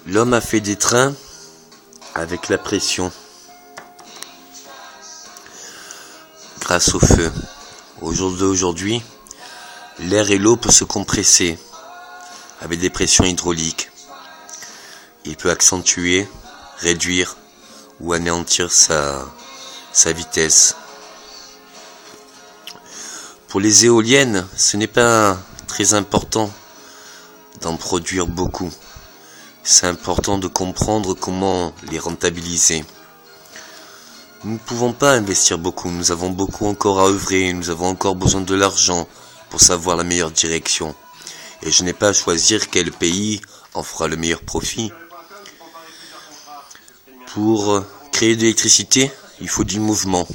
L'homme a fait des trains avec la pression, grâce au feu. Au jour d'aujourd'hui, l'air et l'eau peuvent se compresser avec des pressions hydrauliques. Il peut accentuer, réduire ou anéantir sa vitesse. Pour les éoliennes, ce n'est pas très important d'en produire beaucoup. C'est important de comprendre comment les rentabiliser. Nous ne pouvons pas investir beaucoup, nous avons beaucoup encore à œuvrer, nous avons encore besoin de l'argent pour savoir la meilleure direction. Et je n'ai pas à choisir quel pays en fera le meilleur profit. Pour créer de l'électricité, il faut du mouvement.